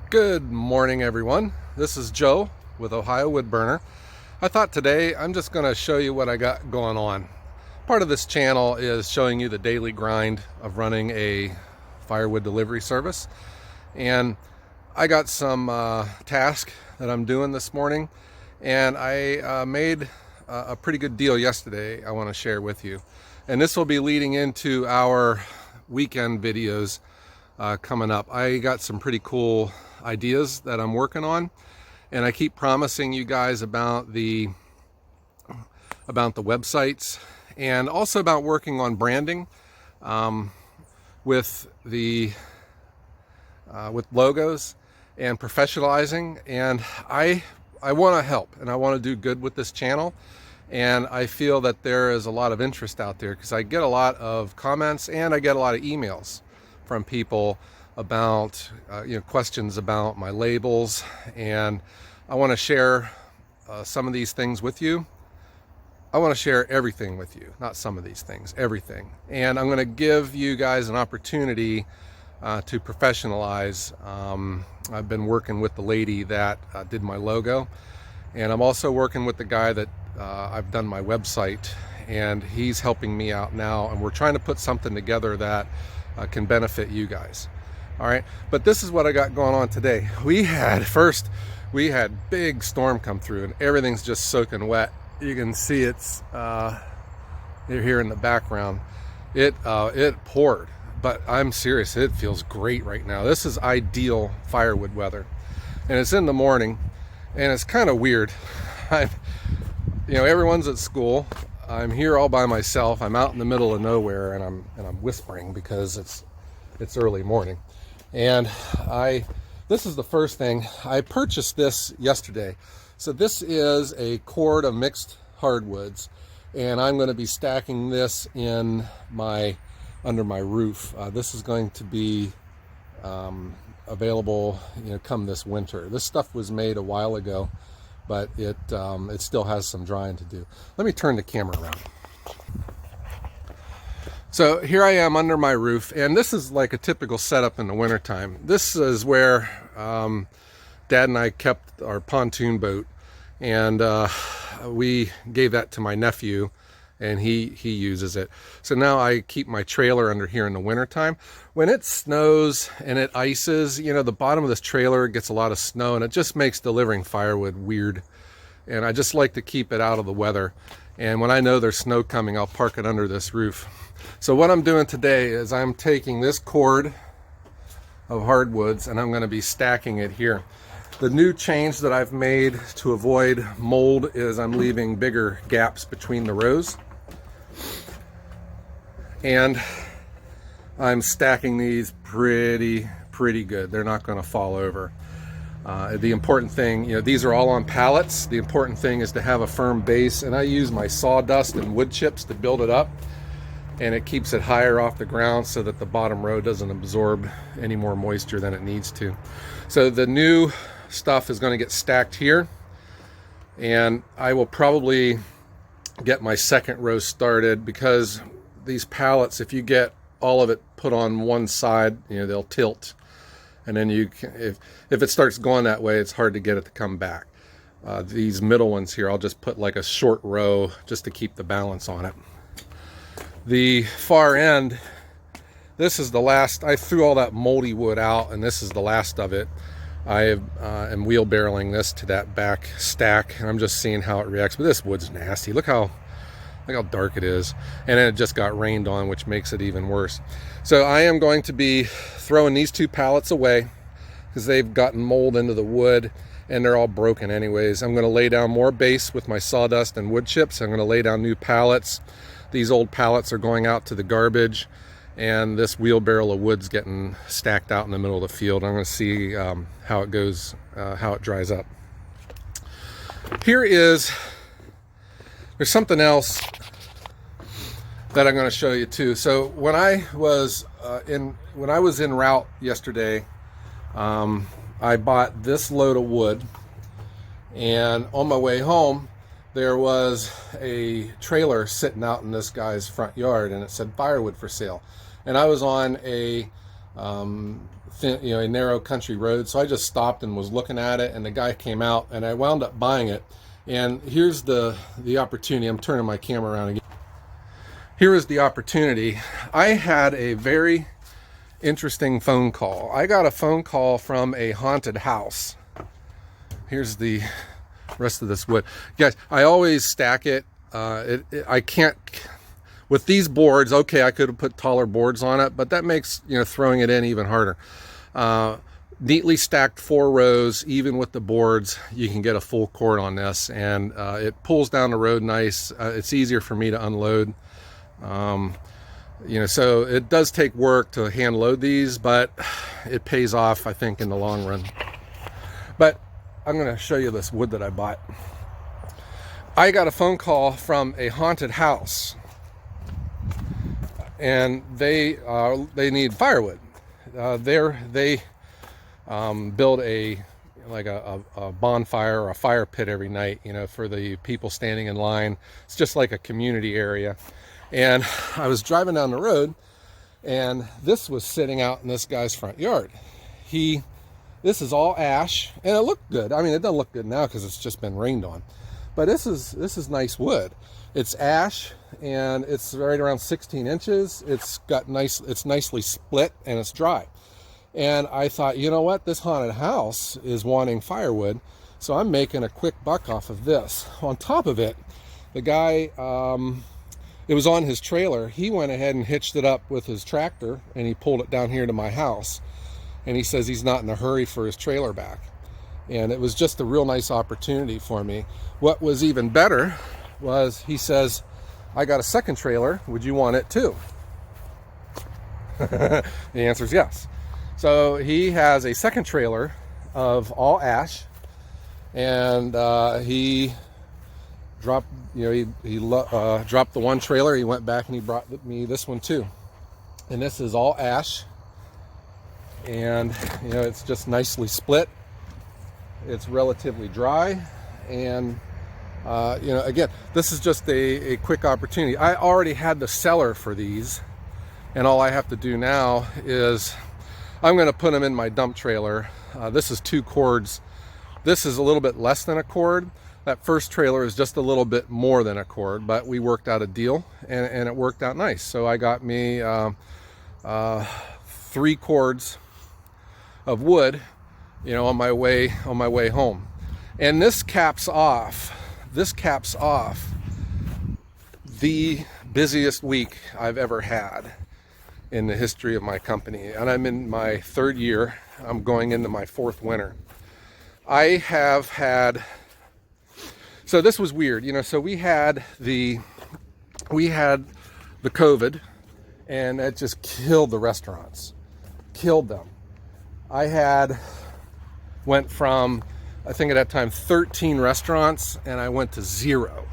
Good morning, everyone. This is Joe with Ohio Wood Burner. I thought today I'm just going to show you what I got going on. Part of this channel is showing you the daily grind of running a firewood delivery service. And I got some task that I'm doing this morning, and I made a pretty good deal yesterday I want to share with you. And this will be leading into our weekend videos coming up. I got some pretty cool ideas that I'm working on, and I keep promising you guys about the websites and also about working on branding with logos and professionalizing. And I want to help, and I want to do good with this channel, and I feel that there is a lot of interest out there because I get a lot of comments and I get a lot of emails from people about questions about my labels, and I want to share some of these things with you. I want to share everything with you, not some of these things, everything. And I'm going to give you guys an opportunity to professionalize. I've been working with the lady that did my logo, and I'm also working with the guy that I've done my website, and he's helping me out now, and we're trying to put something together that can benefit you guys. All right, but this is what I got going on today. We had big storm come through, and everything's just soaking wet. You can see it's here in the background. It poured, but I'm serious, it feels great right now. This is ideal firewood weather, and it's in the morning, and it's kind of weird. Everyone's at school. I'm here all by myself. I'm out in the middle of nowhere, and I'm whispering because it's early morning. And this is the first thing. I purchased this yesterday. So this is a cord of mixed hardwoods, and I'm going to be stacking this under my roof. This is going to be available, come this winter. This stuff was made a while ago, but it still has some drying to do. Let me turn the camera around. So here I am under my roof, and this is like a typical setup in the wintertime. This is where Dad and I kept our pontoon boat, and we gave that to my nephew, and he uses it. So now I keep my trailer under here in the wintertime. When it snows and it ices, the bottom of this trailer gets a lot of snow, and it just makes delivering firewood weird. And I just like to keep it out of the weather. And when I know there's snow coming, I'll park it under this roof. So what I'm doing today is I'm taking this cord of hardwoods, and I'm going to be stacking it here. The new change that I've made to avoid mold is I'm leaving bigger gaps between the rows. And I'm stacking these pretty good. They're not going to fall over. The important thing, these are all on pallets. The important thing is to have a firm base, and I use my sawdust and wood chips to build it up, and it keeps it higher off the ground so that the bottom row doesn't absorb any more moisture than it needs to. So the new stuff is going to get stacked here, and I will probably get my second row started, because these pallets, if you get all of it put on one side, they'll tilt, and then if it starts going that way, it's hard to get it to come back. These middle ones here, I'll just put like a short row just to keep the balance on it. The far end, this is the last. I threw all that moldy wood out, and this is the last of it. I am wheelbarrowing this to that back stack, and I'm just seeing how it reacts. But this wood's nasty. Look how dark it is, and then it just got rained on, which makes it even worse. So I am going to be throwing these two pallets away because they've gotten mold into the wood, and they're all broken anyways. I'm going to lay down more base with my sawdust and wood chips. I'm going to lay down new pallets. These old pallets are going out to the garbage, and this wheelbarrow of wood's getting stacked out in the middle of the field. I'm going to see how it goes, how it dries up. There's something else that I'm going to show you too. So when I was en route yesterday, I bought this load of wood, and on my way home, there was a trailer sitting out in this guy's front yard, and it said firewood for sale. And I was on a a narrow country road. So I just stopped and was looking at it, and the guy came out, and I wound up buying it. And here's the opportunity. I'm turning my camera around again. Here is the opportunity. I had a very interesting phone call. I got a phone call from a haunted house. Here's the rest of this wood. Guys, I always stack it. I can't, with these boards, okay, I could have put taller boards on it, but that makes, throwing it in even harder. Neatly stacked 4 rows, even with the boards, you can get a full cord on this, and it pulls down the road nice. It's easier for me to unload. So it does take work to hand load these, but it pays off, I think, in the long run. But I'm going to show you this wood that I bought. I got a phone call from a haunted house, and they need firewood. They build a bonfire or a fire pit every night, for the people standing in line. It's just like a community area. And I was driving down the road, and this was sitting out in this guy's front yard. This is all ash, and it looked good. I mean, it doesn't look good now because it's just been rained on. But this is nice wood. It's ash, and it's right around 16 inches. It's nicely split, and it's dry. And I thought, you know what? This haunted house is wanting firewood, so I'm making a quick buck off of this. On top of it, the guy, it was on his trailer. He went ahead and hitched it up with his tractor, and he pulled it down here to my house. And he says he's not in a hurry for his trailer back. And it was just a real nice opportunity for me. What was even better was he says, I got a second trailer. Would you want it too? The answer is yes. So he has a second trailer of all ash, and he dropped, he dropped the one trailer. He went back and he brought me this one too. And this is all ash, and it's just nicely split. It's relatively dry, and again, this is just a quick opportunity. I already had the seller for these, and all I have to do now is I'm going to put them in my dump trailer. This is 2 cords. This is a little bit less than a cord. That first trailer is just a little bit more than a cord, but we worked out a deal, and it worked out nice. So I got me 3 cords of wood, on my way home. And this caps off the busiest week I've ever had in the history of my company. And I'm in my 3rd year. I'm going into my 4th winter. I have had, so this was weird, so we had the COVID, and it just killed the restaurants, killed them. I went from, I think at that time, 13 restaurants, and I went to 0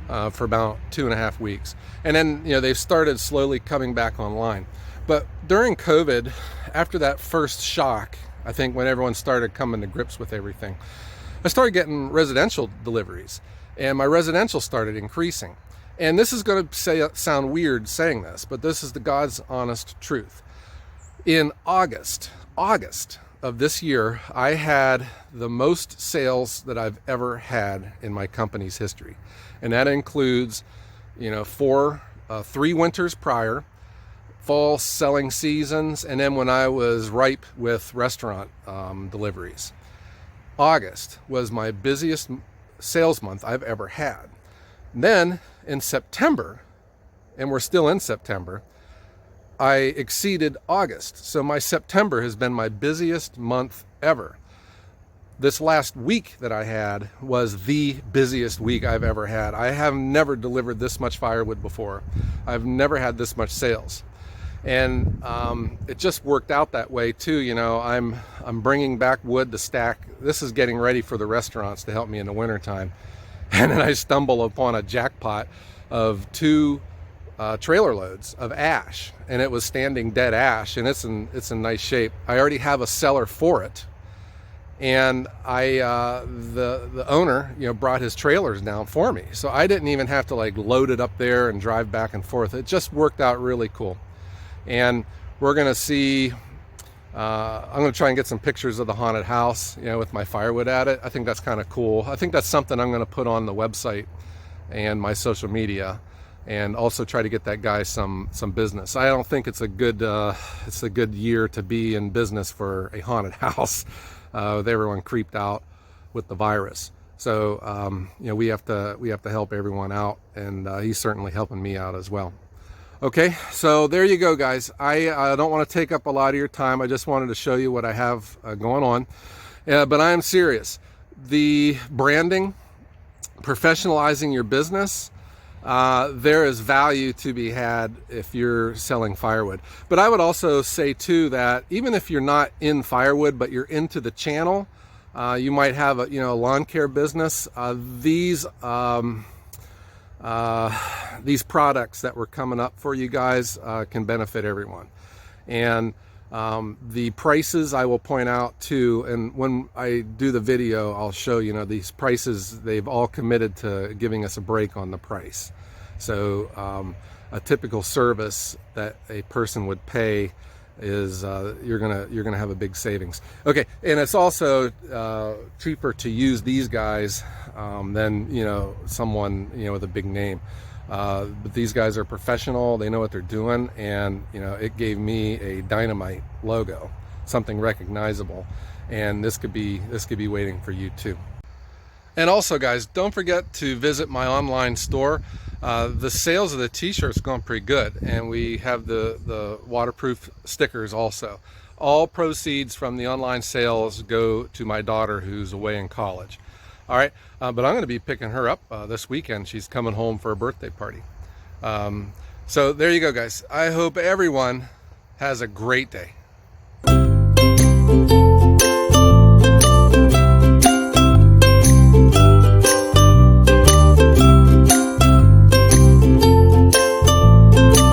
for about 2.5 weeks. And then, they've started slowly coming back online. But during COVID, after that first shock, I think when everyone started coming to grips with everything, I started getting residential deliveries, and my residential started increasing. And this is going to sound weird saying this, but this is the God's honest truth. In August of this year, I had the most sales that I've ever had in my company's history. And that includes, 3 winters prior, fall selling seasons, and then when I was ripe with restaurant deliveries. August was my busiest sales month I've ever had. Then in September, and we're still in September, I exceeded August. So my September has been my busiest month ever. This last week that I had was the busiest week I've ever had. I have never delivered this much firewood before. I've never had this much sales. And it just worked out that way too. I'm bringing back wood to stack. This is getting ready for the restaurants to help me in the wintertime. And then I stumble upon a jackpot of 2 trailer loads of ash, and it was standing dead ash, and it's in nice shape. I already have a seller for it, and the owner brought his trailers down for me, so I didn't even have to load it up there and drive back and forth. It just worked out really cool. And we're going to see, I'm going to try and get some pictures of the haunted house, you know, with my firewood at it. I think that's kind of cool. I think that's something I'm going to put on the website and my social media, and also try to get that guy some business. I don't think it's a good year to be in business for a haunted house with everyone creeped out with the virus. So you know, we have to help everyone out, and he's certainly helping me out as well. Okay, so there you go, guys. I don't want to take up a lot of your time. I just wanted to show you what I have going on. But I am serious. The branding, professionalizing your business, there is value to be had if you're selling firewood. But I would also say too that even if you're not in firewood, but you're into the channel, you might have a lawn care business. These products that were coming up for you guys can benefit everyone. And the prices I will point out too, and when I do the video, I'll show, these prices, they've all committed to giving us a break on the price. So a typical service that a person would pay is you're gonna have a big savings. Okay, and it's also cheaper to use these guys than someone with a big name. But these guys are professional, they know what they're doing, and it gave me a dynamite logo, something recognizable, and this could be waiting for you too. And also, guys, don't forget to visit my online store. The sales of the t-shirts going pretty good, and we have the waterproof stickers also. All proceeds from the online sales go to my daughter who's away in college. All right, but I'm going to be picking her up this weekend. She's coming home for a birthday party. So there you go, guys. I hope everyone has a great day.